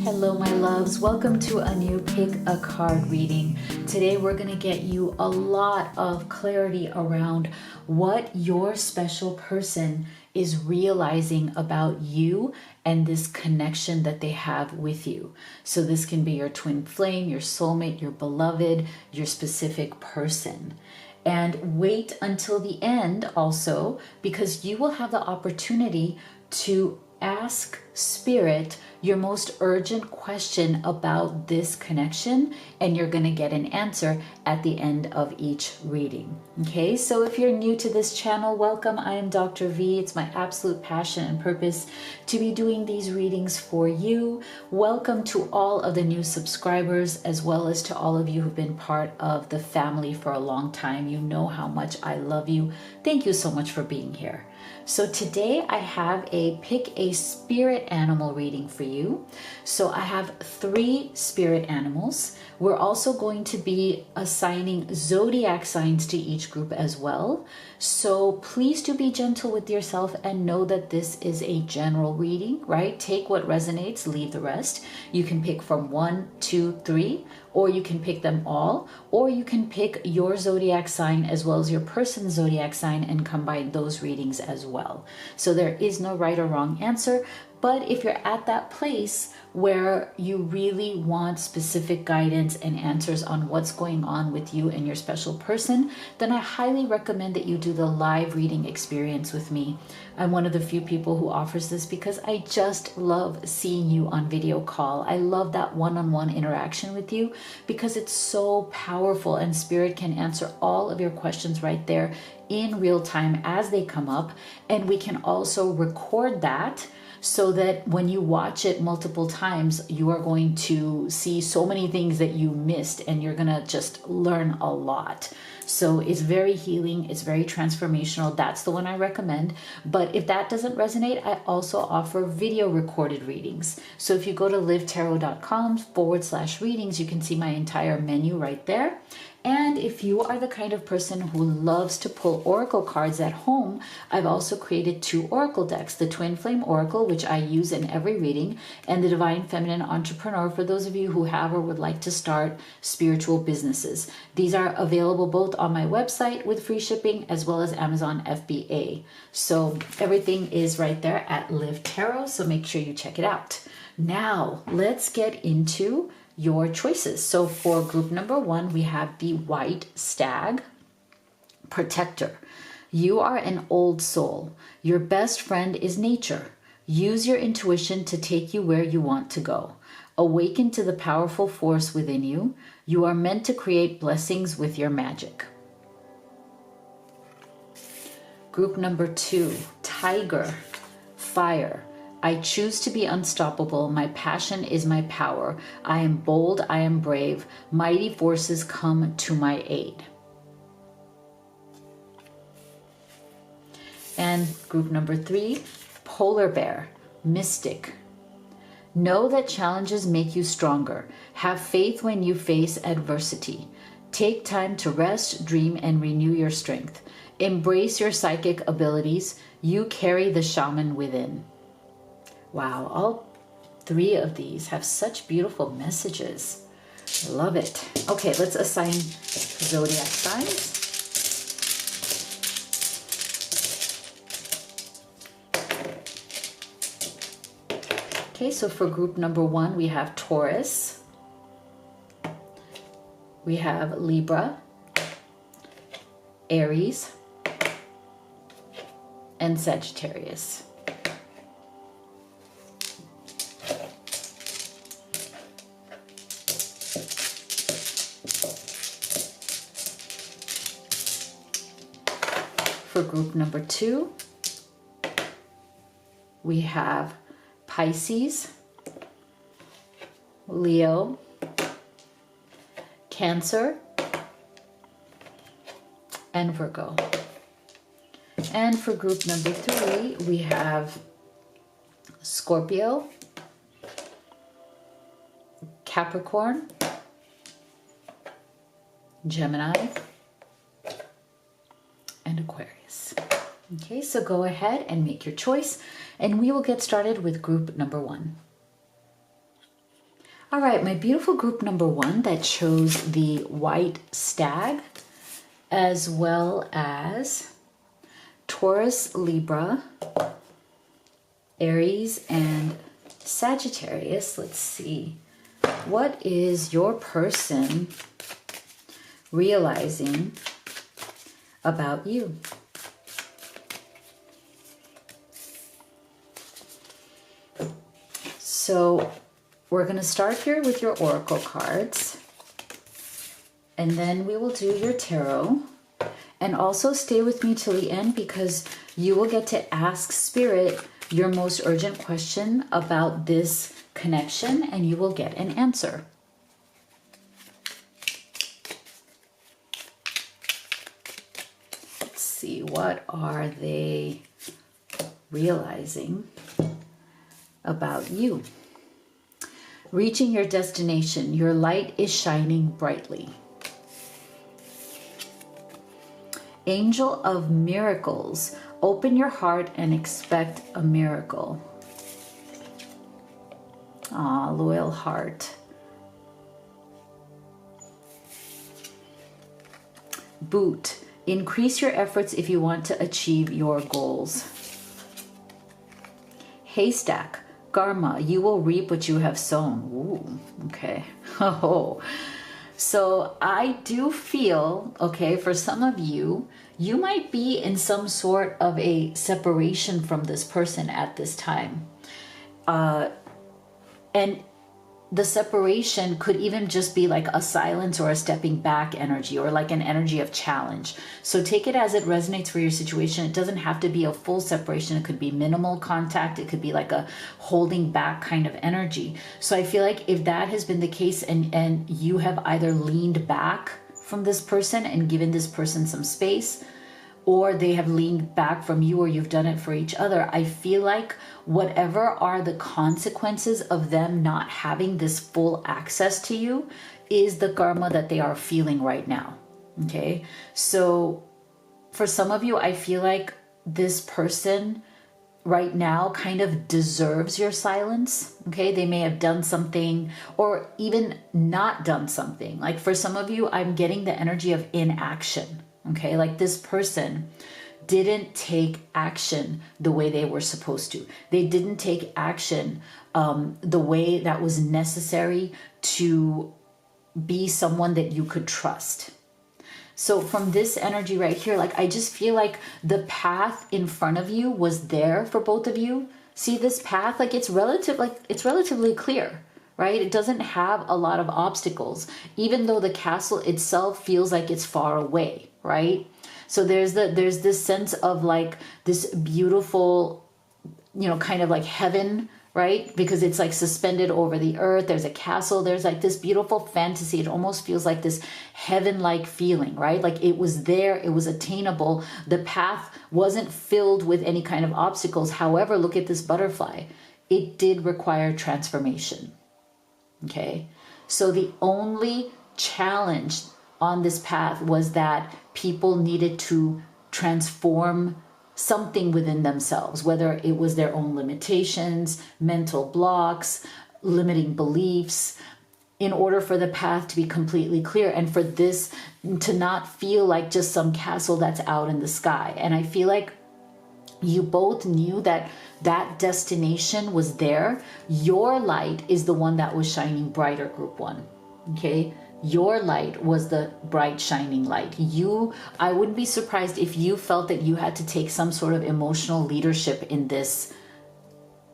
Hello, my loves. Welcome to a new Pick a Card reading. Today, we're going to get you a lot of clarity around what your special person is realizing about you and this connection that they have with you. So this can be your twin flame, your soulmate, your beloved, your specific person. And wait until the end also, because you will have the opportunity to ask Spirit your most urgent question about this connection, and you're going to get an answer at the end of each reading. Okay, so if you're new to this channel, welcome. I am Dr. V. It's my absolute passion and purpose to be doing these readings for you. Welcome to all of the new subscribers, as well as to all of you who've been part of the family for a long time. You know how much I love you. Thank you so much for being here. So today I have a pick a spirit animal reading for you. So I have 3 spirit animals. We're also going to be assigning zodiac signs to each group as well. So please do be gentle with yourself and know that this is a general reading, right? Take what resonates, leave the rest. You can pick from 1, 2, 3, or you can pick them all, or you can pick your zodiac sign as well as your person's zodiac sign and combine those readings as well. So there is no right or wrong answer. But if you're at that place where you really want specific guidance and answers on what's going on with you and your special person, then I highly recommend that you do the live reading experience with me. I'm one of the few people who offers this because I just love seeing you on video call. I love that one-on-one interaction with you because it's so powerful, and Spirit can answer all of your questions right there in real time as they come up. And we can also record that, so that when you watch it multiple times, you are going to see so many things that you missed, and you're going to just learn a lot. So it's very healing. It's very transformational. That's the one I recommend. But if that doesn't resonate, I also offer video recorded readings. So if you go to livetarot.com/readings, you can see my entire menu right there. And if you are the kind of person who loves to pull oracle cards at home, I've also created 2 oracle decks, the Twin Flame Oracle, which I use in every reading, and the Divine Feminine Entrepreneur for those of you who have or would like to start spiritual businesses. These are available both on my website with free shipping as well as Amazon FBA. So everything is right there at Live Tarot, so make sure you check it out. Now, let's get into your choices. So for group number 1, we have the White Stag. Protector. You are an old soul. Your best friend is nature. Use your intuition to take you where you want to go. Awaken to the powerful force within you. You are meant to create blessings with your magic. Group number 2, Tiger. Fire. I choose to be unstoppable. My passion is my power. I am bold. I am brave. Mighty forces come to my aid. And group number 3, Polar Bear. Mystic. Know that challenges make you stronger. Have faith when you face adversity. Take time to rest, dream, and renew your strength. Embrace your psychic abilities. You carry the shaman within. Wow, all 3 of these have such beautiful messages. I love it. Okay, let's assign zodiac signs. Okay, so for group number 1, we have Taurus, we have Libra, Aries, and Sagittarius. For group number 2, we have Pisces, Leo, Cancer, and Virgo. And for group number 3, we have Scorpio, Capricorn, Gemini, and Aquarius. Okay, so go ahead and make your choice, and we will get started with group number 1. All right, my beautiful group number 1 that chose the white stag, as well as Taurus, Libra, Aries, and Sagittarius. Let's see. What is your person realizing about you? So we're going to start here with your oracle cards, and then we will do your tarot. And also stay with me till the end, because you will get to ask Spirit your most urgent question about this connection, and you will get an answer. Let's see, what are they realizing about you? Reaching your destination, your light is shining brightly. Angel of miracles, open your heart and expect a miracle. Ah, loyal heart. Boot, increase your efforts if you want to achieve your goals. Haystack, karma, you will reap what you have sown. Ooh, okay. Oh, so I do feel, okay, for some of you, you might be in some sort of a separation from this person at this time. And the separation could even just be like a silence or a stepping back energy, or like an energy of challenge. So take it as it resonates for your situation. It doesn't have to be a full separation. It could be minimal contact. It could be like a holding back kind of energy. So I feel like if that has been the case, and you have either leaned back from this person and given this person some space, or they have leaned back from you, or you've done it for each other, I feel like whatever are the consequences of them not having this full access to you is the karma that they are feeling right now. Okay, so for some of you, I feel like this person right now kind of deserves your silence. Okay, they may have done something, or even not done something. Like for some of you, I'm getting the energy of inaction. Okay, like this person didn't take action the way they were supposed to. They didn't take action the way that was necessary to be someone that you could trust. So from this energy right here, like I just feel like the path in front of you was there for both of you. See this path, like it's relatively clear, right? It doesn't have a lot of obstacles, even though the castle itself feels like it's far away, right? So there's this sense of like this beautiful, you know, kind of like heaven, right? Because it's like suspended over the earth. There's a castle. There's like this beautiful fantasy. It almost feels like this heaven-like feeling, right? Like it was there. It was attainable. The path wasn't filled with any kind of obstacles. However, look at this butterfly. It did require transformation. Okay. So the only challenge on this path was that people needed to transform something within themselves, whether it was their own limitations, mental blocks, limiting beliefs, in order for the path to be completely clear, and for this to not feel like just some castle that's out in the sky. And I feel like you both knew that that destination was there. Your light is the one that was shining brighter, group 1. Okay. Your light was the bright, shining light. I wouldn't be surprised if you felt that you had to take some sort of emotional leadership in this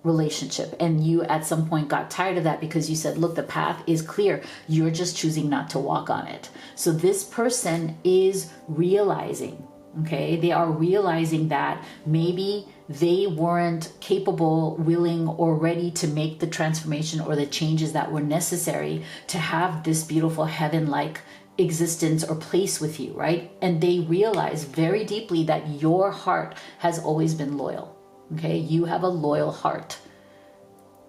relationship. And you at some point got tired of that because you said, look, the path is clear. You're just choosing not to walk on it. So this person is realizing, okay, they are realizing that maybe they weren't capable, willing, or ready to make the transformation or the changes that were necessary to have this beautiful heaven-like existence or place with you, right? And they realize very deeply that your heart has always been loyal, okay? You have a loyal heart.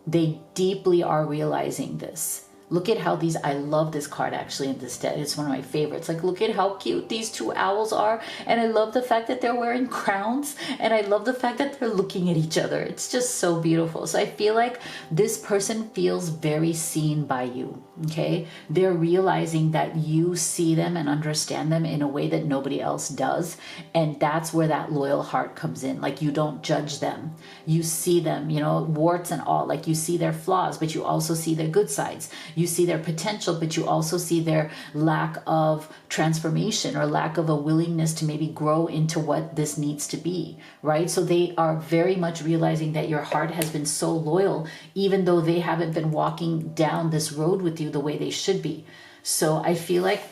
They deeply are realizing this. look at how these, I love this card actually in this deck. It's one of my favorites. Like, look at how cute these two owls are. And I love the fact that they're wearing crowns. And I love the fact that they're looking at each other. It's just so beautiful. So I feel like this person feels very seen by you, okay? They're realizing that you see them and understand them in a way that nobody else does. And that's where that loyal heart comes in. Like, you don't judge them. You see them, you know, warts and all. Like, you see their flaws, but you also see their good sides. You see their potential, but you also see their lack of transformation or lack of a willingness to maybe grow into what this needs to be, right? So they are very much realizing that your heart has been so loyal, even though they haven't been walking down this road with you the way they should be. So I feel like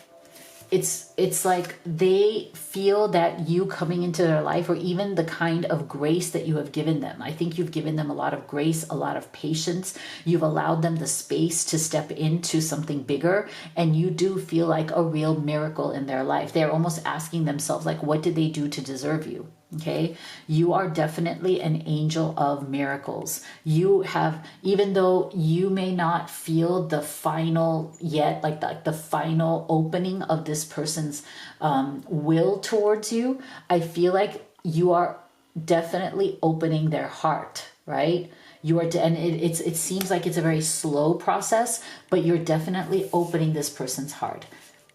it's like they feel that you coming into their life, or even the kind of grace that you have given them. I think you've given them a lot of grace, a lot of patience. You've allowed them the space to step into something bigger. And you do feel like a real miracle in their life. They're almost asking themselves, like, what did they do to deserve you? Okay, you are definitely an angel of miracles. You have, even though you may not feel the final yet, like the final opening of this person's will towards you, I feel like you are definitely opening their heart, right? You are, and it seems like it's a very slow process, but you're definitely opening this person's heart.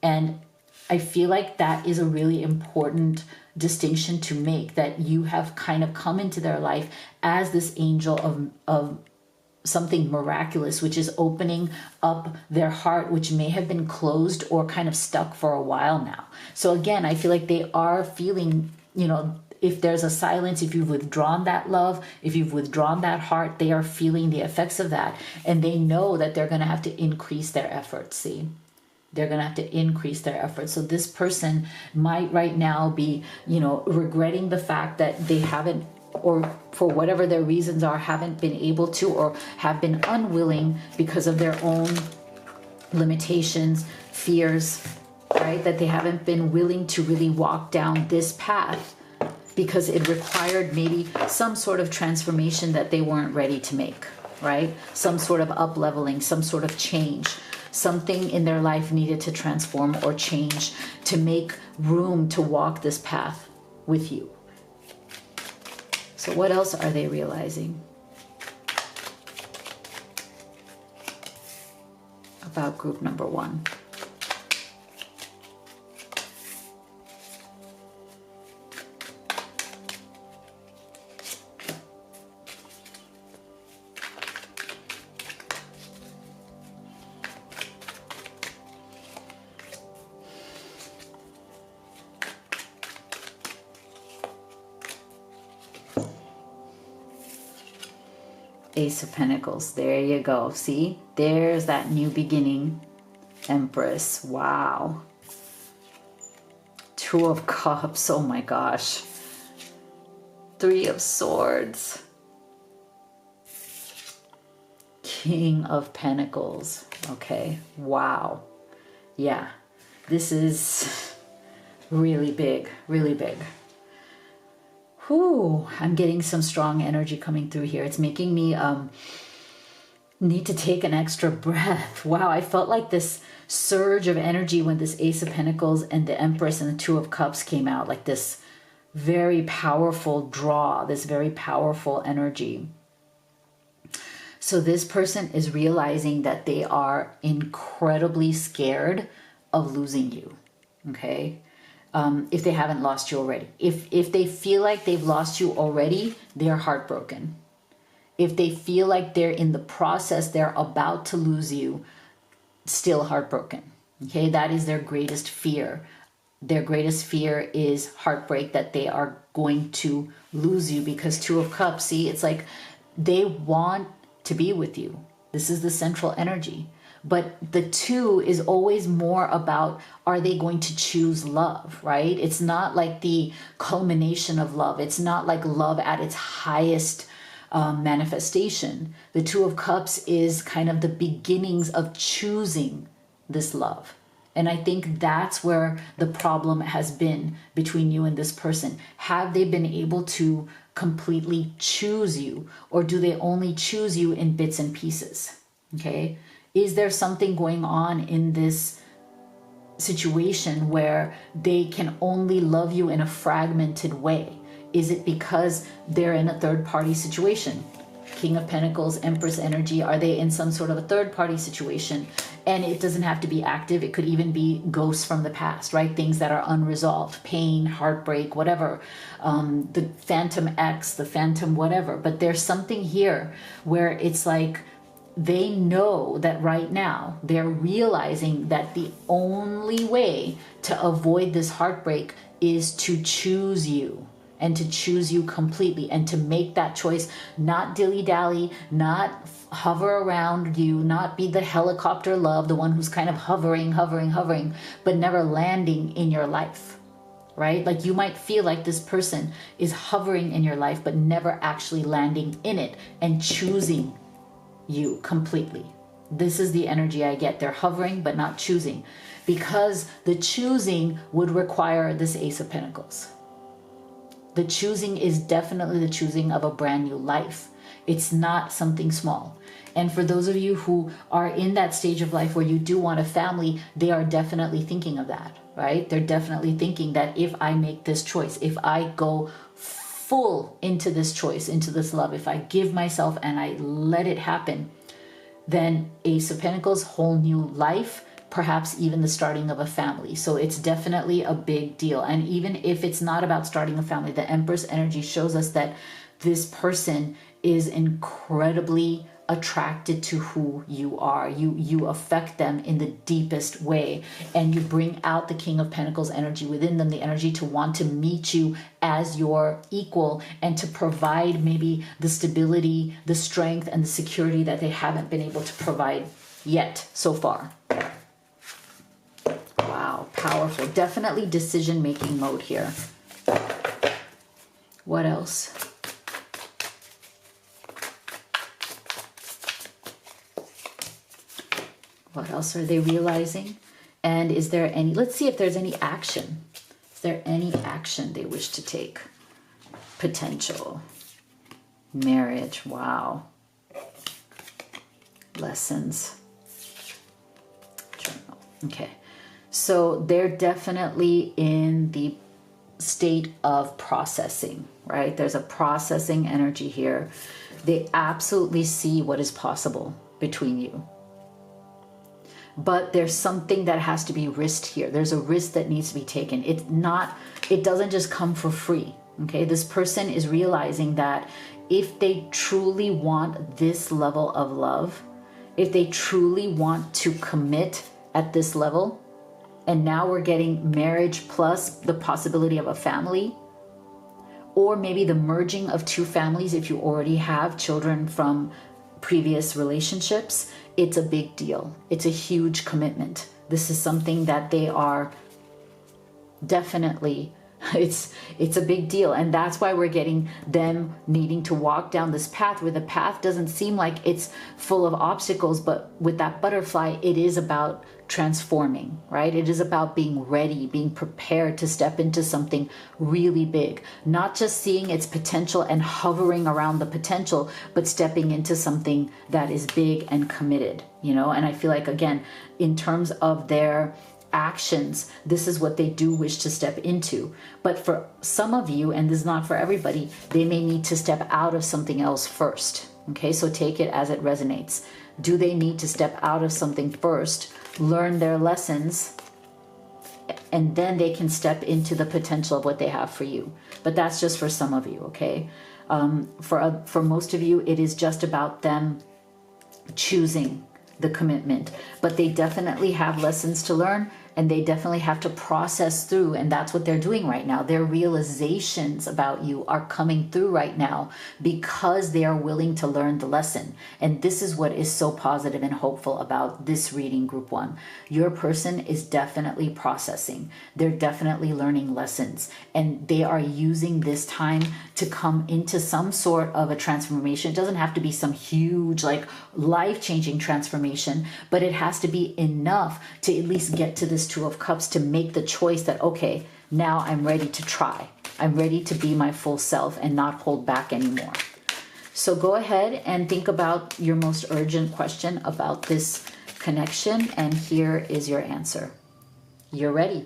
And I feel like that is a really important distinction to make, that you have kind of come into their life as this angel of something miraculous, which is opening up their heart, which may have been closed or kind of stuck for a while now. So again, I feel like they are feeling, you know, if there's a silence, if you've withdrawn that love, if you've withdrawn that heart, they are feeling the effects of that. And they know that they're going to have to increase their efforts, see? They're going to have to increase their efforts. So this person might right now be, you know, regretting the fact that they haven't, or for whatever their reasons are, haven't been able to, or have been unwilling because of their own limitations, fears, right? That they haven't been willing to really walk down this path because it required maybe some sort of transformation that they weren't ready to make, right? Some sort of up-leveling, some sort of change. Something in their life needed to transform or change to make room to walk this path with you. So what else are they realizing about group number one? Ace of Pentacles. There you go. See? There's that new beginning. Empress. Wow. Two of Cups. Oh my gosh. Three of Swords. King of Pentacles. Okay. Wow. Yeah. This is really big. Really big. Whew, I'm getting some strong energy coming through here. It's making me need to take an extra breath. Wow, I felt like this surge of energy when this Ace of Pentacles and the Empress and the Two of Cups came out, like this very powerful draw, this very powerful energy. So this person is realizing that they are incredibly scared of losing you, okay? If they haven't lost you already. If they feel like they've lost you already, they're heartbroken. If they feel like they're in the process, they're about to lose you, still heartbroken. Okay, that is their greatest fear. Their greatest fear is heartbreak, that they are going to lose you, because Two of Cups, see, it's like they want to be with you. This is the central energy. But the two is always more about, are they going to choose love, right? It's not like the culmination of love. It's not like love at its highest manifestation. The Two of Cups is kind of the beginnings of choosing this love. And I think that's where the problem has been between you and this person. Have they been able to completely choose you, or do they only choose you in bits and pieces? Okay. Is there something going on in this situation where they can only love you in a fragmented way? Is it because they're in a third party situation? King of Pentacles, Empress energy, are they in some sort of a third party situation? And it doesn't have to be active. It could even be ghosts from the past, right? Things that are unresolved, pain, heartbreak, whatever. The phantom X, the phantom whatever. But there's something here where it's like they know that right now they're realizing that the only way to avoid this heartbreak is to choose you. And to choose you completely, and to make that choice, not dilly-dally, not hover around you, not be the helicopter love, the one who's kind of hovering, but never landing in your life, right? Like you might feel like this person is hovering in your life, but never actually landing in it and choosing you completely. This is the energy I get. They're hovering, but not choosing, because the choosing would require this Ace of Pentacles. The choosing is definitely the choosing of a brand new life. It's not something small. And for those of you who are in that stage of life where you do want a family, they are definitely thinking of that, right? They're definitely thinking that if I make this choice, if I go full into this choice, into this love, if I give myself and I let it happen, then Ace of Pentacles, whole new life, perhaps even the starting of a family. So it's definitely a big deal. And even if it's not about starting a family, the Empress energy shows us that this person is incredibly attracted to who you are. You affect them in the deepest way, and you bring out the King of Pentacles energy within them, the energy to want to meet you as your equal and to provide maybe the stability, the strength, and the security that they haven't been able to provide yet so far. Wow, powerful. Definitely decision-making mode here. What else? What else are they realizing? And is there any, let's see if there's any action. Is there any action they wish to take? Potential. Marriage, wow. Lessons. Journal, okay. So they're definitely in the state of processing, right? There's a processing energy here. They absolutely see what is possible between you. But there's something that has to be risked here. There's a risk that needs to be taken. It doesn't just come for free, okay? This person is realizing that if they truly want this level of love, if they truly want to commit at this level, and now we're getting marriage plus the possibility of a family, or maybe the merging of two families if you already have children from previous relationships, it's a big deal. It's a huge commitment. This is something that they are definitely, it's a big deal. And that's why we're getting them needing to walk down this path where the path doesn't seem like it's full of obstacles, but with that butterfly, it is about transforming, right? It is about being ready, being prepared to step into something really big, not just seeing its potential and hovering around the potential, but stepping into something that is big and committed, you know? And I feel like, again, in terms of their actions, this is what they do wish to step into. But for some of you, and this is not for everybody, they may need to step out of something else first. Okay, so take it as it resonates. Do they need to step out of something first, learn their lessons, and then they can step into the potential of what they have for you? But that's just for some of you, okay? For most of you, it is just about them choosing the commitment. But they definitely have lessons to learn, and they definitely have to process through, and that's what they're doing right now. Their realizations about you are coming through right now because they are willing to learn the lesson. And this is what is so positive and hopeful about this reading, Group 1. Your person is definitely processing. They're definitely learning lessons, and they are using this time to come into some sort of a transformation. It doesn't have to be some huge, like, life-changing transformation, but it has to be enough to at least get to this Two of Cups, to make the choice that, okay, now I'm ready to try. I'm ready to be my full self and not hold back anymore. So go ahead and think about your most urgent question about this connection, and here is your answer. You're ready.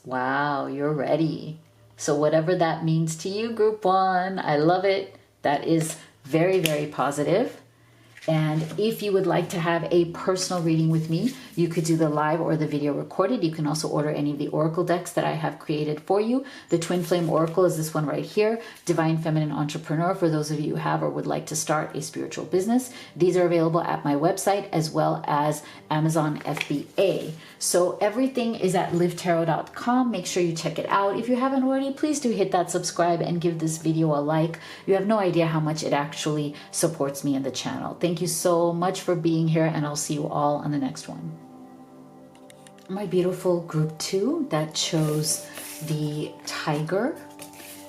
Wow, you're ready. So whatever that means to you, group one, I love it. That is very, very positive. And if you would like to have a personal reading with me, you could do the live or the video recorded. You can also order any of the oracle decks that I have created for you. The Twin Flame Oracle is this one right here. Divine Feminine Entrepreneur, for those of you who have or would like to start a spiritual business. These are available at my website as well as Amazon FBA. So everything is at livetarot.com. Make sure you check it out. If you haven't already, please do hit that subscribe and give this video a like. You have no idea how much it actually supports me and the channel. Thank you so much for being here, and I'll see you all on the next one. My beautiful group two that chose the Tiger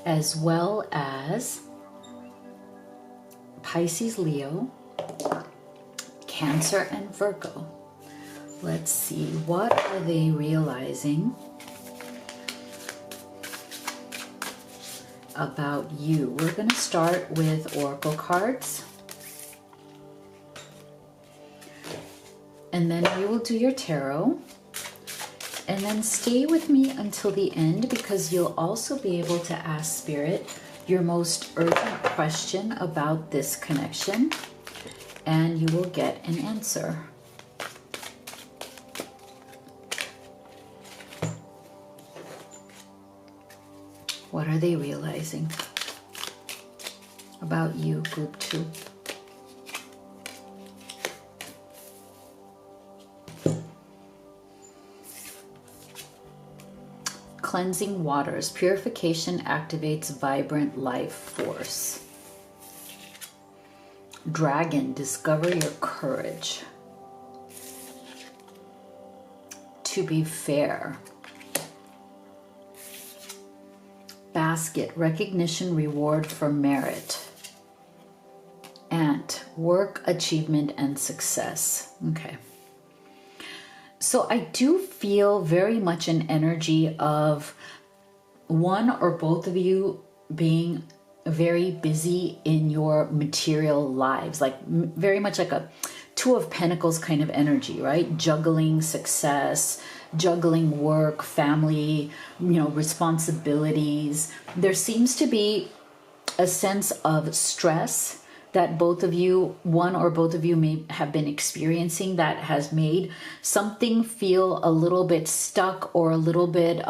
as well as Pisces, Leo, Cancer, and Virgo. Let's see, what are they realizing about you? We're going to start with oracle cards. And then we will do your tarot. And then stay with me until the end, because you'll also be able to ask Spirit your most urgent question about this connection, and you will get an answer. What are they realizing about you, group two? Cleansing waters. Purification activates vibrant life force. Dragon. Discover your courage. To be fair. Basket. Recognition, reward for merit. Ant. Work, achievement, and success. Okay. So I do feel very much an energy of one or both of you being very busy in your material lives, like very much like a Two of Pentacles kind of energy, right? Juggling success, juggling work, family, responsibilities. There seems to be a sense of stress that both of you, one or both of you, may have been experiencing that has made something feel a little bit stuck or a little bit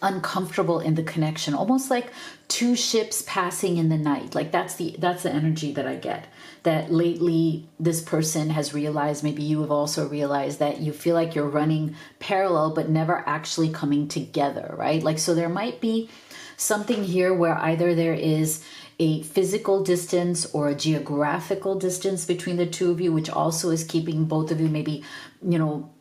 uncomfortable in the connection, almost like two ships passing in the night. Like that's the energy that I get. That lately this person has realized, maybe you have also realized, that you feel like you're running parallel but never actually coming together, right? Like, so there might be something here where either there is a physical distance or a geographical distance between the two of you, which also is keeping both of you maybe,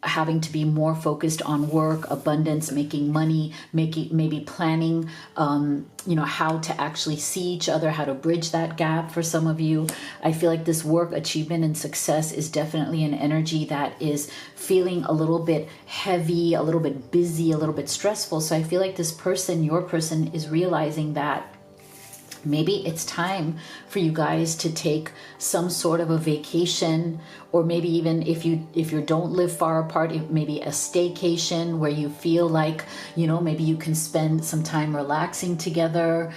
having to be more focused on work, abundance, making money, maybe planning, how to actually see each other, how to bridge that gap for some of you. I feel like this work, achievement, and success is definitely an energy that is feeling a little bit heavy, a little bit busy, a little bit stressful. So I feel like this person, your person, is realizing that maybe it's time for you guys to take some sort of a vacation, or maybe even if you don't live far apart, maybe a staycation where you feel like, maybe you can spend some time relaxing together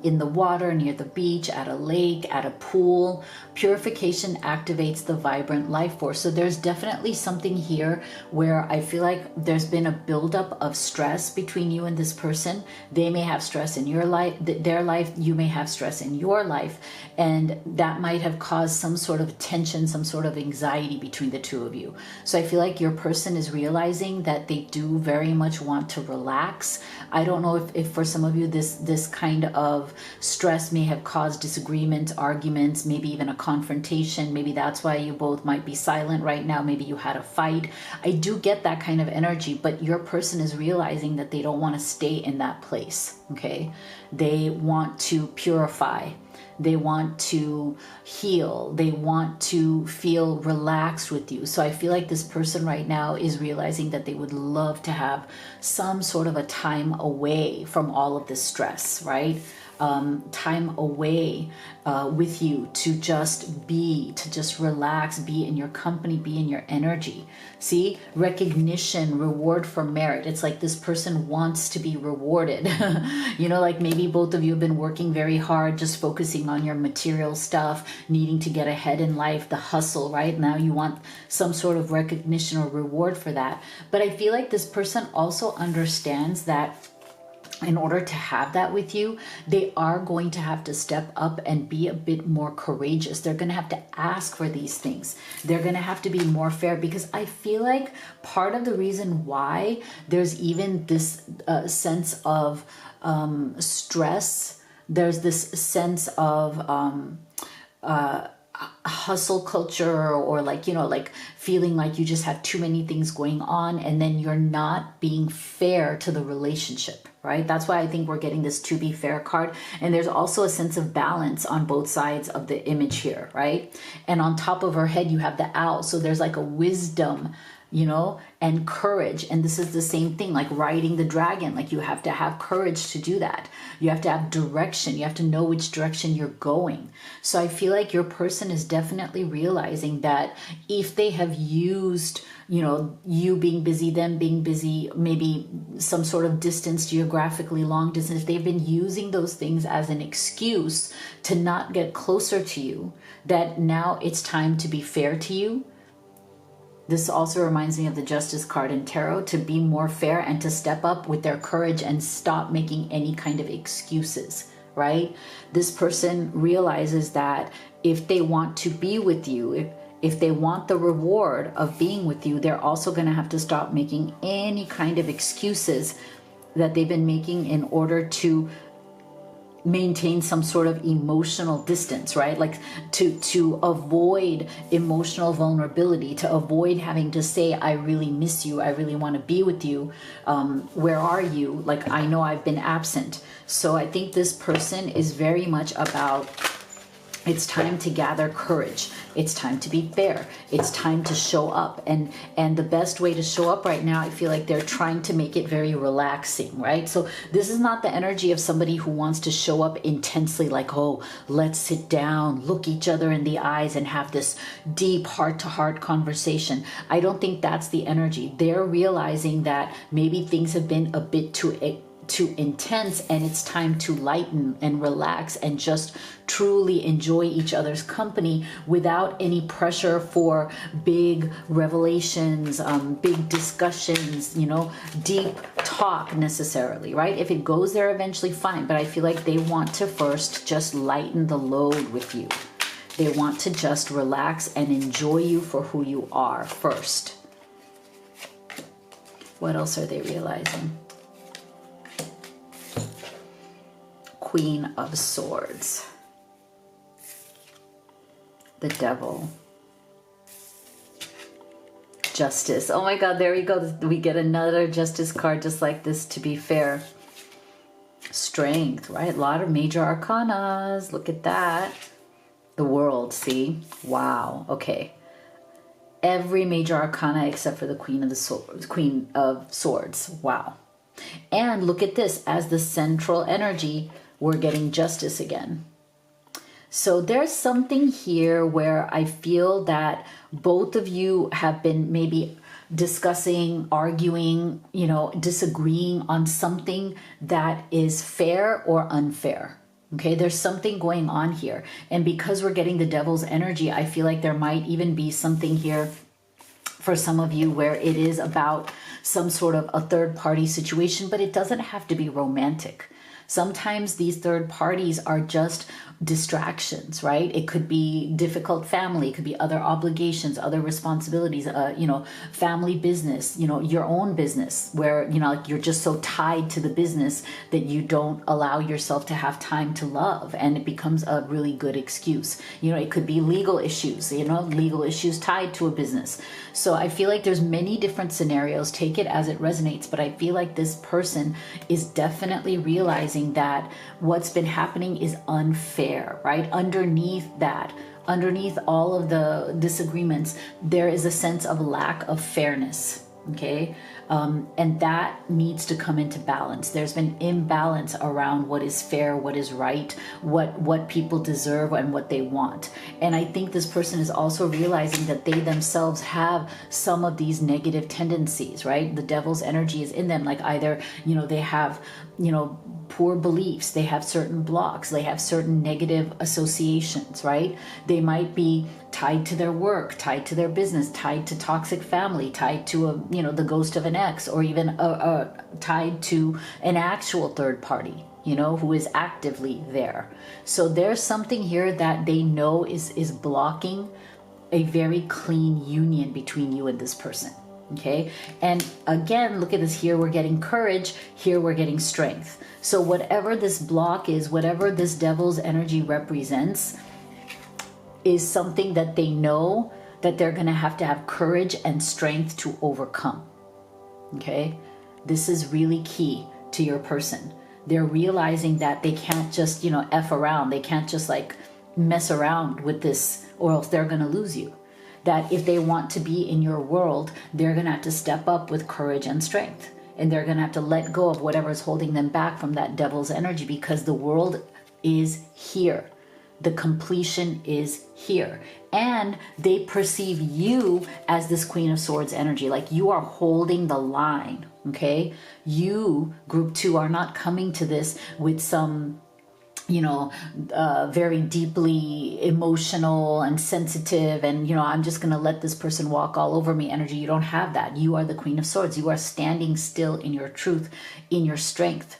in the water, near the beach, at a lake, at a pool. Purification activates the vibrant life force. So there's definitely something here where I feel like there's been a buildup of stress between you and this person. They may have stress in your life, their life. You may have stress in your life, and that might have caused some sort of tension, some sort of anxiety between the two of you. So I feel like your person is realizing that they do very much want to relax. I don't know if for some of you this kind of stress may have caused disagreements, arguments, maybe even a confrontation. Maybe that's why you both might be silent right now. Maybe you had a fight. I do get that kind of energy, but your person is realizing that they don't want to stay in that place, okay? They want to purify. They want to heal. They want to feel relaxed with you. So I feel like this person right now is realizing that they would love to have some sort of a time away from all of this stress, right? time away with you to just be, to just relax, be in your company, be in your energy. See, recognition, reward for merit. It's like this person wants to be rewarded. You know, like maybe both of you have been working very hard, just focusing on your material stuff, needing to get ahead in life, the hustle, right? Now you want some sort of recognition or reward for that. But I feel like this person also understands that in order to have that with you, they are going to have to step up and be a bit more courageous. They're going to have to ask for these things. They're going to have to be more fair, because I feel like part of the reason why there's even this sense of stress, there's this sense of hustle culture, or like, you know, like feeling like you just have too many things going on, and then you're not being fair to the relationship, right? That's why I think we're getting this to be fair card. And there's also a sense of balance on both sides of the image here, right? And on top of her head, you have the owl. So there's like a wisdom, you know, and courage. And this is the same thing, like riding the dragon. Like you have to have courage to do that. You have to have direction. You have to know which direction you're going. So I feel like your person is definitely realizing that if they have used, you know, you being busy, them being busy, maybe some sort of distance, geographically long distance, they've been using those things as an excuse to not get closer to you, that now it's time to be fair to you. This also reminds me of the Justice card in Tarot, to be more fair and to step up with their courage and stop making any kind of excuses, right? This person realizes that if they want to be with you, if they want the reward of being with you, they're also going to have to stop making any kind of excuses that they've been making in order to maintain some sort of emotional distance, right? Like to avoid emotional vulnerability, to avoid having to say, I really miss you, I really want to be with you, where are you? Like, I know I've been absent. So I think this person is very much about, it's time to gather courage. It's time to be fair. It's time to show up. And the best way to show up right now, I feel like they're trying to make it very relaxing, right? So this is not the energy of somebody who wants to show up intensely, like, oh, let's sit down, look each other in the eyes and have this deep heart-to-heart conversation. I don't think that's the energy. They're realizing that maybe things have been a bit too intense, and it's time to lighten and relax and just truly enjoy each other's company without any pressure for big revelations, big discussions, you know, deep talk necessarily, right? If it goes there eventually, fine. But I feel like they want to first just lighten the load with you. They want to just relax and enjoy you for who you are first. What else are they realizing? Queen of Swords, the Devil, Justice. Oh my God, there we go. We get another Justice card just like this, to be fair. Strength, right? A lot of major arcanas. Look at that. The World, see? Wow. Okay. Every major arcana except for the Queen of Swords. Wow. And look at this, as the central energy, we're getting Justice again. So there's something here where I feel that both of you have been maybe discussing, arguing, you know, disagreeing on something that is fair or unfair. Okay, there's something going on here. And because we're getting the Devil's energy, I feel like there might even be something here for some of you where it is about some sort of a third party situation, but it doesn't have to be romantic. Sometimes these third parties are just distractions, right? It could be difficult family, it could be other obligations, other responsibilities, you know, family business, you know, your own business, where, you know, like you're just so tied to the business that you don't allow yourself to have time to love, and it becomes a really good excuse. You know, it could be legal issues, you know, legal issues tied to a business. So I feel like there's many different scenarios. Take it as it resonates, but I feel like this person is definitely realizing that what's been happening is unfair, right? Underneath that, underneath all of the disagreements, there is a sense of lack of fairness. Okay. And that needs to come into balance. There's been imbalance around what is fair, what is right, what people deserve and what they want. And I think this person is also realizing that they themselves have some of these negative tendencies, right? The devil's energy is in them. Like either, they have, poor beliefs, they have certain blocks, they have certain negative associations, right? They might be tied to their work, tied to their business, tied to toxic family, tied to the ghost of an ex, or even tied to an actual third party, who is actively there. So there's something here that they know is blocking a very clean union between you and this person. Okay. And again, look at this. Here we're getting courage. Here we're getting strength. So whatever this block is, whatever this devil's energy represents, is something that they know that they're going to have courage and strength to overcome. Okay. This is really key to your person. They're realizing that they can't just, F around. They can't just like mess around with this, or else they're going to lose you. That if they want to be in your world, they're going to have to step up with courage and strength. And they're going to have to let go of whatever is holding them back from that devil's energy, because the world is here. The completion is here. And they perceive you as this Queen of Swords energy. Like you are holding the line, okay? You, group 2, are not coming to this with some very deeply emotional and sensitive and, I'm just going to let this person walk all over me energy. You don't have that. You are the Queen of Swords. You are standing still in your truth, in your strength.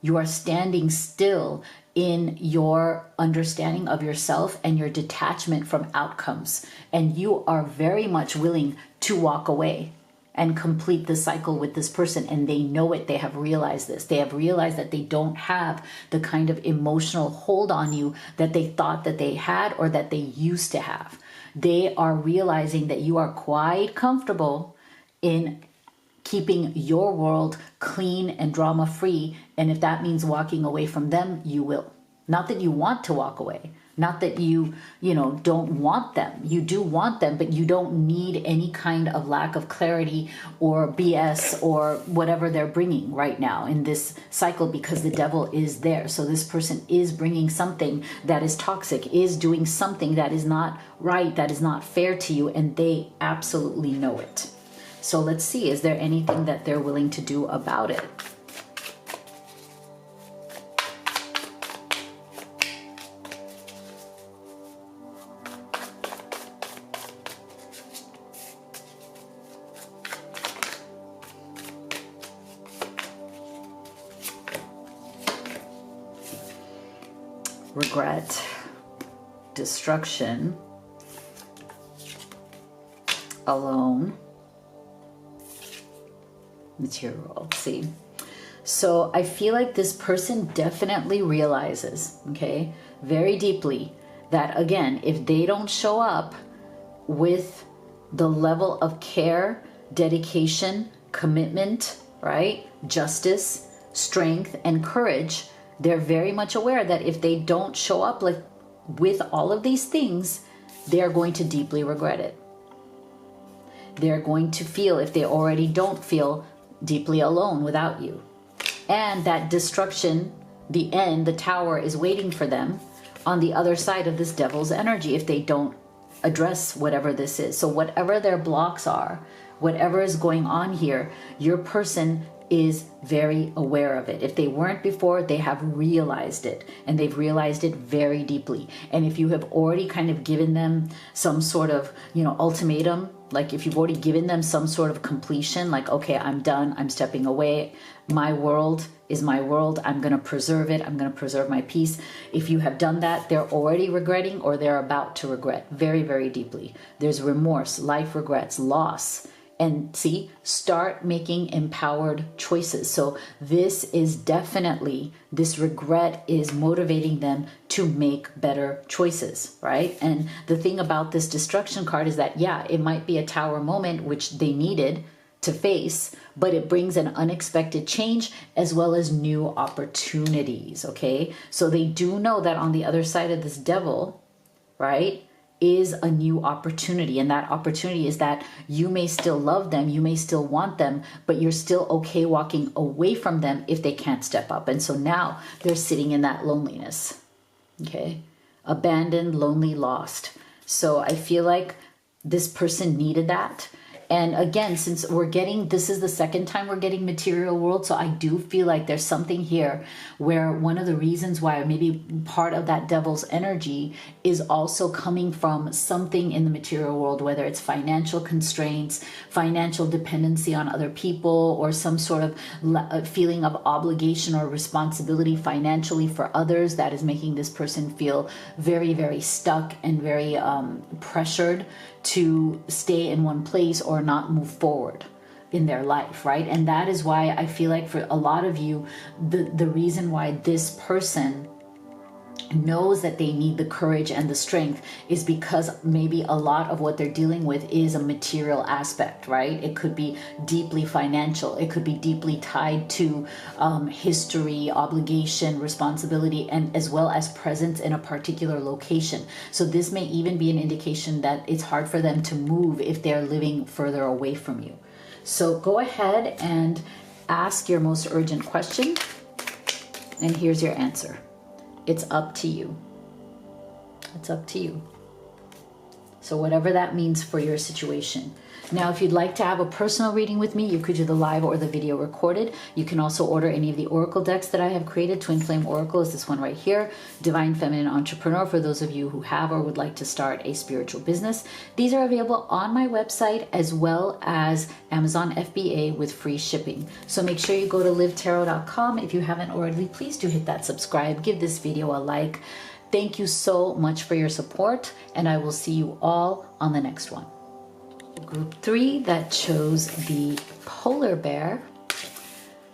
You are standing still in your understanding of yourself and your detachment from outcomes. And you are very much willing to walk away and complete the cycle with this person. And they know it. They have realized this. They have realized that they don't have the kind of emotional hold on you that they thought that they had or that they used to have. They are realizing that you are quite comfortable in keeping your world clean and drama free. And if that means walking away from them, you will. Not that you want to walk away. Not that you don't want them. You do want them, but you don't need any kind of lack of clarity or BS or whatever they're bringing right now in this cycle, because the devil is there. So this person is bringing something that is toxic, is doing something that is not right, that is not fair to you, and they absolutely know it. So let's see, is there anything that they're willing to do about it? Regret, destruction, alone, material. See, so I feel like this person definitely realizes, okay, very deeply, that again, if they don't show up with the level of care, dedication, commitment, right, justice, strength, and courage, they're very much aware that if they don't show up like with all of these things, they're going to deeply regret it. They're going to feel, if they already don't feel, deeply alone without you. And that destruction, the end, the tower is waiting for them on the other side of this devil's energy if they don't address whatever this is. So whatever their blocks are, whatever is going on here, your person is very aware of it. If they weren't before, they have realized it, and they've realized it very deeply. And if you have already kind of given them some sort of, ultimatum, like if you've already given them some sort of completion, like, okay, I'm done, I'm stepping away, my world is my world, I'm going to preserve it, I'm going to preserve my peace. If you have done that, they're already regretting, or they're about to regret very, very deeply. There's remorse, life regrets, loss. And see, start making empowered choices. So this is definitely, this regret is motivating them to make better choices, right? And the thing about this destruction card is that, yeah, it might be a tower moment, which they needed to face, but it brings an unexpected change as well as new opportunities, okay? So they do know that on the other side of this devil, right, is a new opportunity. And that opportunity is that you may still love them, you may still want them, but you're still okay walking away from them if they can't step up. And so now they're sitting in that loneliness. Okay. Abandoned, lonely, lost. So I feel like this person needed that. And again, since this is the second time we're getting material world, so I do feel like there's something here where one of the reasons why maybe part of that devil's energy is also coming from something in the material world, whether it's financial constraints, financial dependency on other people, or some sort of feeling of obligation or responsibility financially for others that is making this person feel very, very stuck and very pressured to stay in one place or not move forward in their life, right? And that is why I feel like for a lot of you, the reason why this person knows that they need the courage and the strength is because maybe a lot of what they're dealing with is a material aspect, right? It could be deeply financial. It could be deeply tied to history, obligation, responsibility, and as well as presence in a particular location. So this may even be an indication that it's hard for them to move if they're living further away from you. So go ahead and ask your most urgent question, and here's your answer. It's up to you. It's up to you. So whatever that means for your situation. Now, if you'd like to have a personal reading with me, you could do the live or the video recorded. You can also order any of the oracle decks that I have created. Twin Flame Oracle is this one right here. Divine Feminine Entrepreneur for those of you who have or would like to start a spiritual business. These are available on my website as well as Amazon FBA with free shipping. So make sure you go to livetarot.com. If you haven't already, please do hit that subscribe. Give this video a like. Thank you so much for your support, and I will see you all on the next one. Group 3 that chose the polar bear,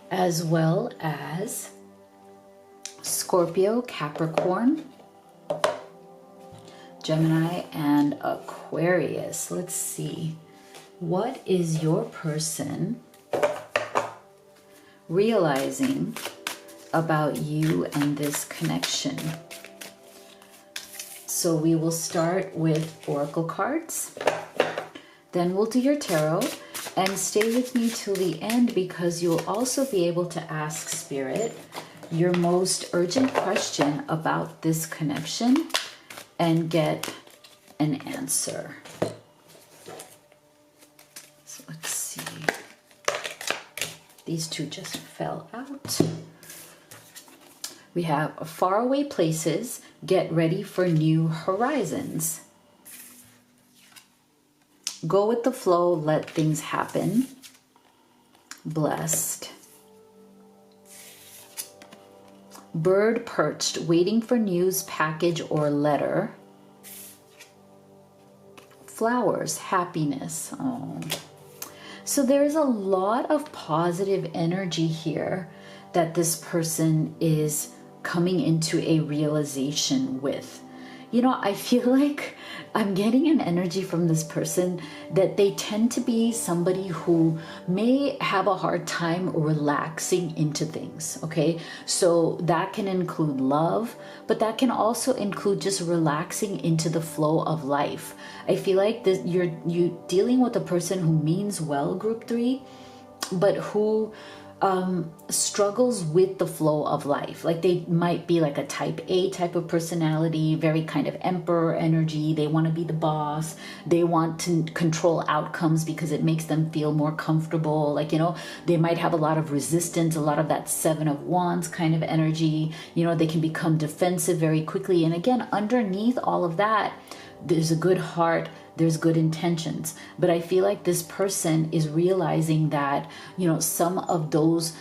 as well as Scorpio, Capricorn, Gemini, and Aquarius. Let's see. What is your person realizing about you and this connection? So we will start with oracle cards. Then we'll do your tarot, and stay with me till the end because you'll also be able to ask Spirit your most urgent question about this connection and get an answer. So let's see. These two just fell out. We have faraway places, get ready for new horizons. Go with the flow, let things happen. Blessed. Bird perched, waiting for news, package, or letter. Flowers, happiness. Oh. So there's a lot of positive energy here that this person is coming into a realization with. You know, I feel like I'm getting an energy from this person that they tend to be somebody who may have a hard time relaxing into things, okay? So that can include love, but that can also include just relaxing into the flow of life. I feel like you're dealing with a person who means well, group 3, but who struggles with the flow of life. Like they might be like a type A type of personality, very kind of emperor energy. They want to be the boss. They want to control outcomes because it makes them feel more comfortable. Like, you know, they might have a lot of resistance, a lot of that 7 of Wands kind of energy. You know, they can become defensive very quickly. And again, underneath all of that, there's a good heart, there's good intentions. But I feel like this person is realizing that, you know, some of those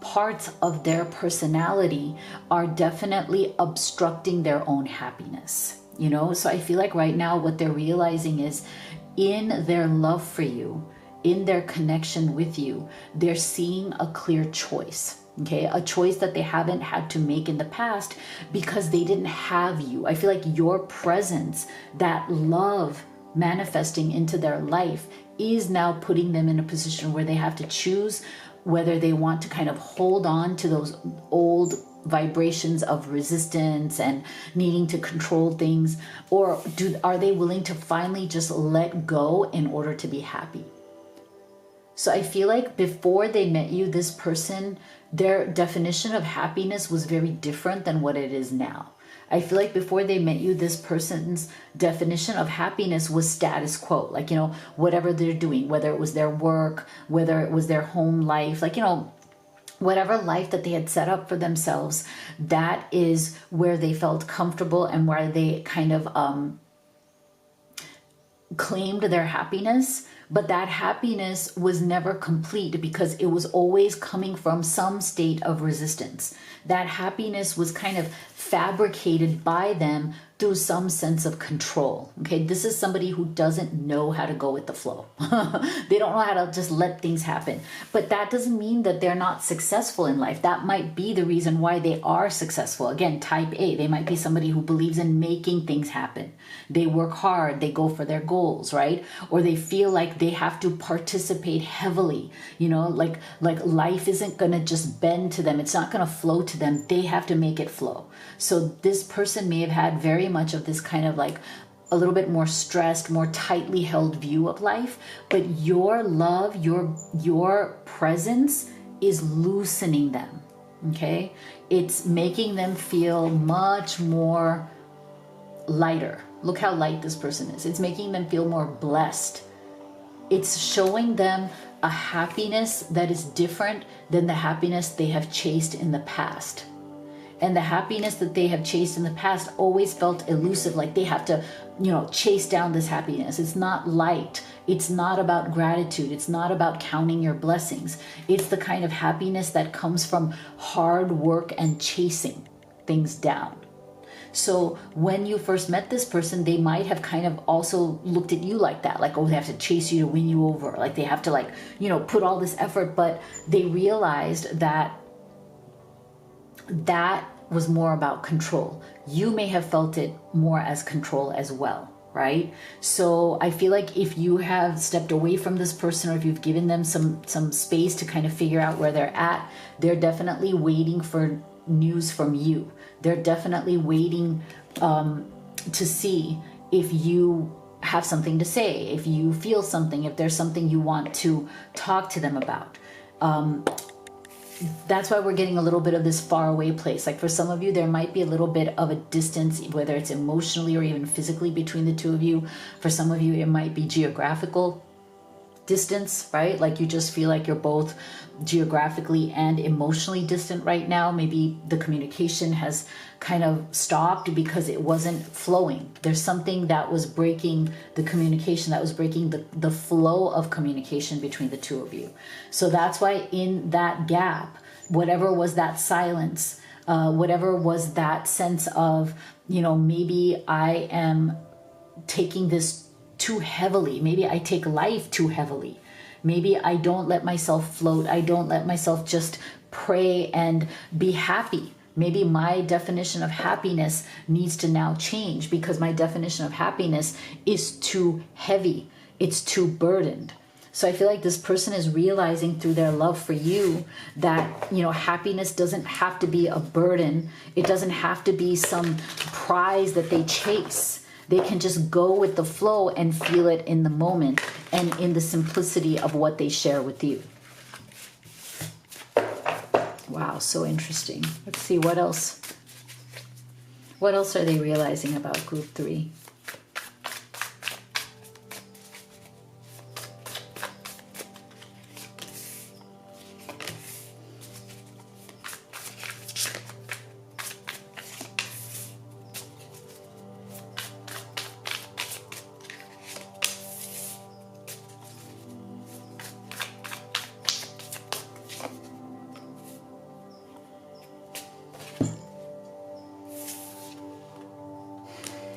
parts of their personality are definitely obstructing their own happiness, you know? So I feel like right now what they're realizing is in their love for you, in their connection with you, they're seeing a clear choice. Okay, a choice that they haven't had to make in the past because they didn't have you. I feel like your presence, that love manifesting into their life, is now putting them in a position where they have to choose whether they want to kind of hold on to those old vibrations of resistance and needing to control things? Or are they willing to finally just let go in order to be happy? So I feel like before they met you, this person, their definition of happiness was very different than what it is now. I feel like before they met you, this person's definition of happiness was status quo. Like, you know, whatever they're doing, whether it was their work, whether it was their home life, like, you know, whatever life that they had set up for themselves, that is where they felt comfortable and where they kind of claimed their happiness. But that happiness was never complete because it was always coming from some state of resistance. That happiness was kind of fabricated by them through some sense of control. Okay, this is somebody who doesn't know how to go with the flow. They don't know how to just let things happen. But that doesn't mean that they're not successful in life. That might be the reason why they are successful. Again, type A, they might be somebody who believes in making things happen. They work hard, they go for their goals, right? Or they feel like they have to participate heavily. You know, like life isn't going to just bend to them. It's not going to flow to them. They have to make it flow. So this person may have had very much of this kind of like a little bit more stressed, more tightly held view of life. But your love, your presence is loosening them. Okay? It's making them feel much more lighter. Look how light this person is. It's making them feel more blessed. It's showing them a happiness that is different than the happiness they have chased in the past. And the happiness that they have chased in the past always felt elusive, like they have to, you know, chase down this happiness. It's not light. It's not about gratitude. It's not about counting your blessings. It's the kind of happiness that comes from hard work and chasing things down. So when you first met this person, they might have kind of also looked at you like that, like, oh, they have to chase you to win you over. Like they have to, like, you know, put all this effort, but they realized that that was more about control. You may have felt it more as control as well, right? So I feel like if you have stepped away from this person, or if you've given them some space to kind of figure out where they're at, they're definitely waiting for news from you. They're definitely waiting to see if you have something to say, if you feel something, if there's something you want to talk to them about. That's why we're getting a little bit of this far away place. Like for some of you, there might be a little bit of a distance, whether it's emotionally or even physically between the two of you. For some of you, it might be geographical distance, right? Like you just feel like you're both geographically and emotionally distant right now. Maybe the communication has kind of stopped because it wasn't flowing. There's something that was breaking the communication, that was breaking the flow of communication between the two of you. So that's why in that gap, whatever was that silence, whatever was that sense of, you know, maybe I am taking this too heavily. Maybe I take life too heavily. Maybe I don't let myself float. I don't let myself just pray and be happy. Maybe my definition of happiness needs to now change because my definition of happiness is too heavy. It's too burdened. So I feel like this person is realizing through their love for you that, you know, happiness doesn't have to be a burden. It doesn't have to be some prize that they chase. They can just go with the flow and feel it in the moment and in the simplicity of what they share with you. Wow, so interesting. Let's see what else. What else are they realizing about group 3?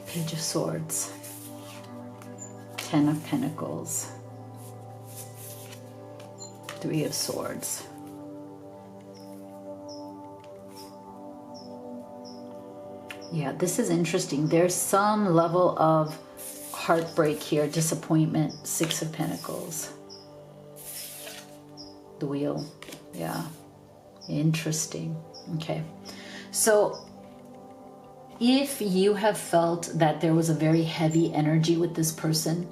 Page of Swords, 10 of Pentacles, 3 of Swords. Yeah, this is interesting. There's some level of heartbreak here, disappointment, 6 of Pentacles. The Wheel, yeah, interesting. Okay. So if you have felt that there was a very heavy energy with this person,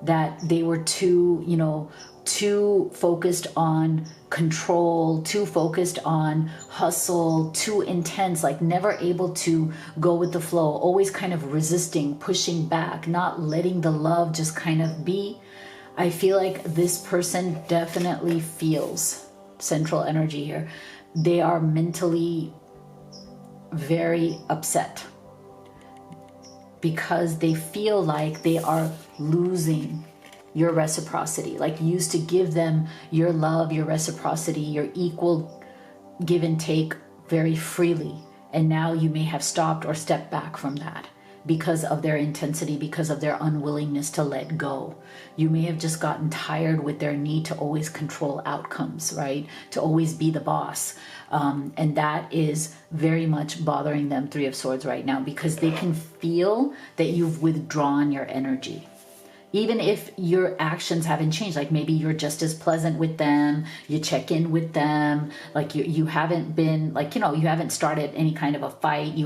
that they were too, too focused on control, too focused on hustle, too intense, like never able to go with the flow, always kind of resisting, pushing back, not letting the love just kind of be, I feel like this person definitely feels central energy here. They are mentally very upset because they feel like they are losing your reciprocity. Like you used to give them your love, your reciprocity, your equal give and take very freely. And now you may have stopped or stepped back from that because of their intensity, because of their unwillingness to let go. You may have just gotten tired with their need to always control outcomes, right? To always be the boss. And that is very much bothering them, Three of Swords right now, because they can feel that you've withdrawn your energy. Even if your actions haven't changed, like maybe you're just as pleasant with them, you check in with them, like you haven't been like, you haven't started any kind of a fight,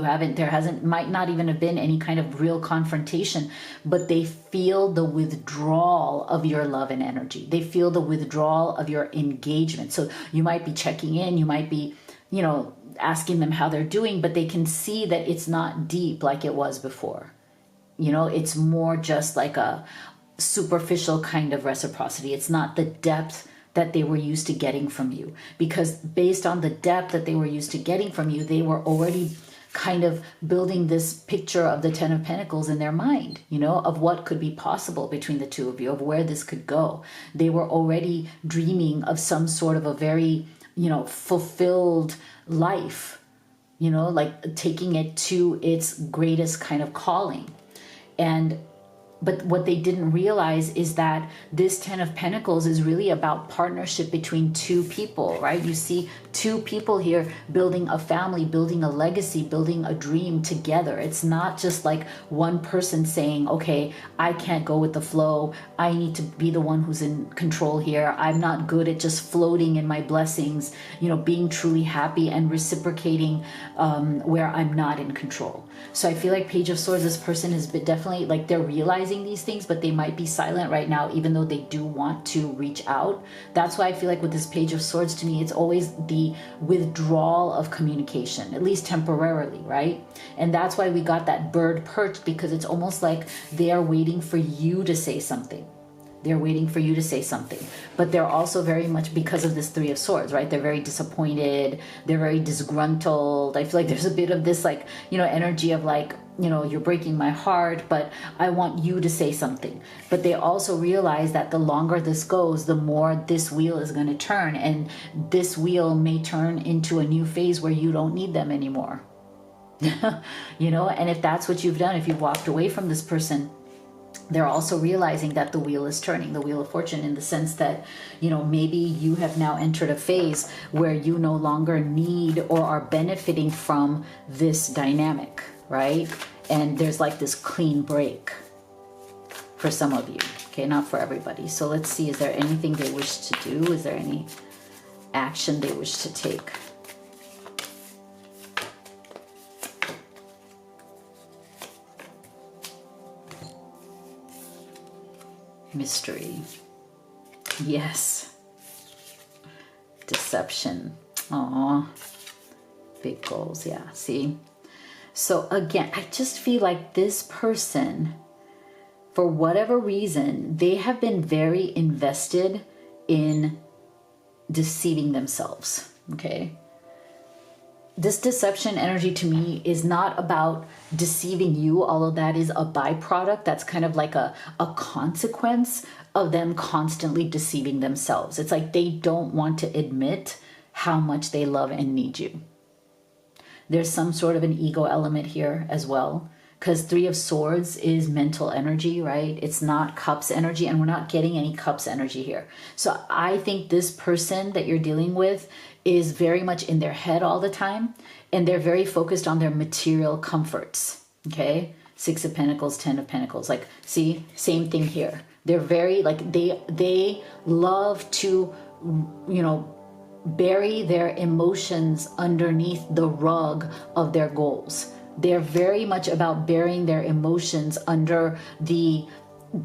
might not even have been any kind of real confrontation, but they feel the withdrawal of your love and energy. They feel the withdrawal of your engagement. So you might be checking in, you might be, asking them how they're doing, but they can see that it's not deep like it was before. It's more just like a superficial kind of reciprocity. It's not the depth that they were used to getting from you, because based on the depth that they were used to getting from you, they were already kind of building this picture of the Ten of Pentacles in their mind, of what could be possible between the two of you, of where this could go. They were already dreaming of some sort of a very, fulfilled life, like taking it to its greatest kind of calling. But what they didn't realize is that this Ten of Pentacles is really about partnership between two people, right? You see two people here building a family, building a legacy, building a dream together. It's not just like one person saying, okay, I can't go with the flow. I need to be the one who's in control here. I'm not good at just floating in my blessings, being truly happy and reciprocating where I'm not in control. So I feel like Page of Swords, this person has been definitely like they're realizing these things, but they might be silent right now, even though they do want to reach out. That's why I feel like with this Page of Swords, to me, it's always the withdrawal of communication, at least temporarily, right? And that's why we got that bird perched, because it's almost like they are waiting for you to say something. They're waiting for you to say something, but they're also very much, because of this Three of Swords, right? They're very disappointed. They're very disgruntled. I feel like there's a bit of this like, energy of like, you're breaking my heart, but I want you to say something. But they also realize that the longer this goes, the more this wheel is going to turn, and this wheel may turn into a new phase where you don't need them anymore. And if that's what you've done, if you've walked away from this person, they're also realizing that the wheel is turning, the wheel of fortune, in the sense that, maybe you have now entered a phase where you no longer need or are benefiting from this dynamic, right? And there's like this clean break for some of you, okay? Not for everybody. So let's see, is there anything they wish to do? Is there any action they wish to take? Mystery. Yes. Deception. Aw. Big goals. Yeah. See? So again, I just feel like this person, for whatever reason, they have been very invested in deceiving themselves. Okay. This deception energy to me is not about deceiving you, although that is a byproduct. That's kind of like a consequence of them constantly deceiving themselves. It's like they don't want to admit how much they love and need you. There's some sort of an ego element here as well, because Three of Swords is mental energy, right? It's not Cups energy, and we're not getting any Cups energy here. So I think this person that you're dealing with is very much in their head all the time, and they're very focused on their material comforts, okay? Six of Pentacles, Ten of Pentacles. Like, see, same thing here. They're very, like, they love to, bury their emotions underneath the rug of their goals. They're very much about burying their emotions under the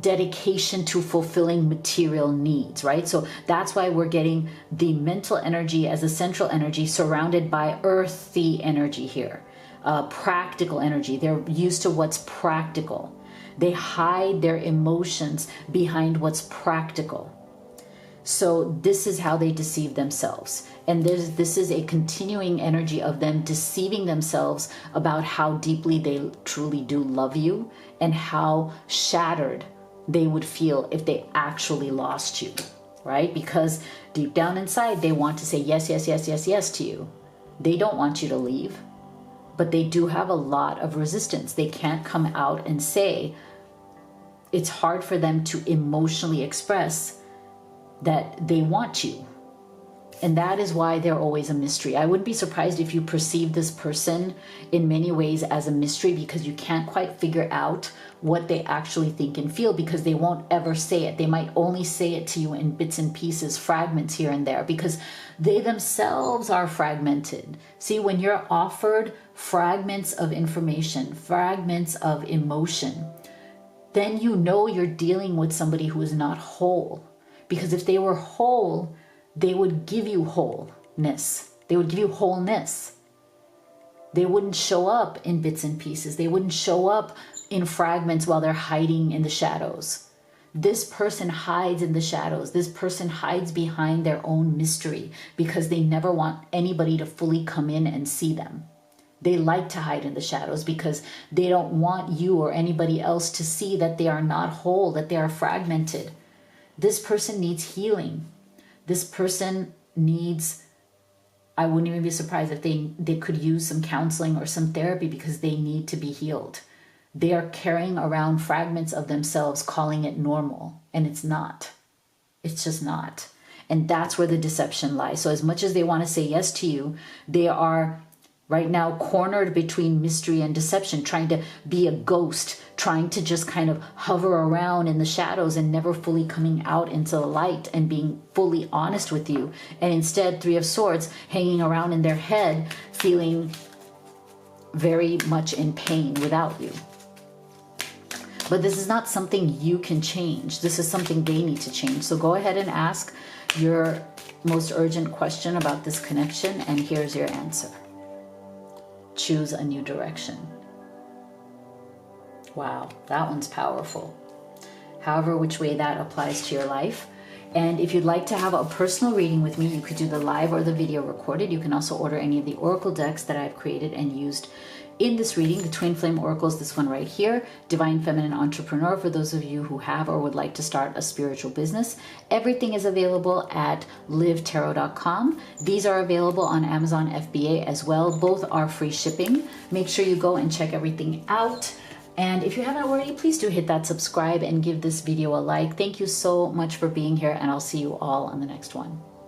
dedication to fulfilling material needs, right? So that's why we're getting the mental energy as a central energy surrounded by earthy energy here, practical energy. They're used to what's practical. They hide their emotions behind what's practical. So this is how they deceive themselves. And this is a continuing energy of them deceiving themselves about how deeply they truly do love you and how shattered they would feel if they actually lost you, right? Because deep down inside, they want to say yes, yes, yes, yes, yes to you. They don't want you to leave, but they do have a lot of resistance. They can't come out and say, it's hard for them to emotionally express that they want you. And that is why they're always a mystery. I wouldn't be surprised if you perceive this person in many ways as a mystery, because you can't quite figure out what they actually think and feel, because they won't ever say it. They might only say it to you in bits and pieces, fragments here and there, because they themselves are fragmented. See, when you're offered fragments of information, fragments of emotion, then you know you're dealing with somebody who is not whole. Because if they were whole, they would give you wholeness. They would give you wholeness. They wouldn't show up in bits and pieces. They wouldn't show up in fragments while they're hiding in the shadows. This person hides in the shadows. This person hides behind their own mystery because they never want anybody to fully come in and see them. They like to hide in the shadows because they don't want you or anybody else to see that they are not whole, that they are fragmented. This person needs healing. This person needs, I wouldn't even be surprised if they could use some counseling or some therapy, because they need to be healed. They are carrying around fragments of themselves, calling it normal, and it's not. It's just not. And that's where the deception lies. So as much as they want to say yes to you, they are right now cornered between mystery and deception, trying to be a ghost, trying to just kind of hover around in the shadows and never fully coming out into the light and being fully honest with you. And instead, Three of Swords hanging around in their head, feeling very much in pain without you. But this is not something you can change. This is something they need to change. So go ahead and ask your most urgent question about this connection, and here's your answer. Choose a new direction. Wow, that one's powerful. However, which way that applies to your life. And if you'd like to have a personal reading with me, you could do the live or the video recorded. You can also order any of the oracle decks that I've created and used in this reading. The Twin Flame Oracles, this one right here, Divine Feminine Entrepreneur, for those of you who have or would like to start a spiritual business. Everything is available at livetarot.com. These are available on Amazon FBA as well. Both are free shipping. Make sure you go and check everything out. And if you haven't already, please do hit that subscribe and give this video a like. Thank you so much for being here, and I'll see you all on the next one.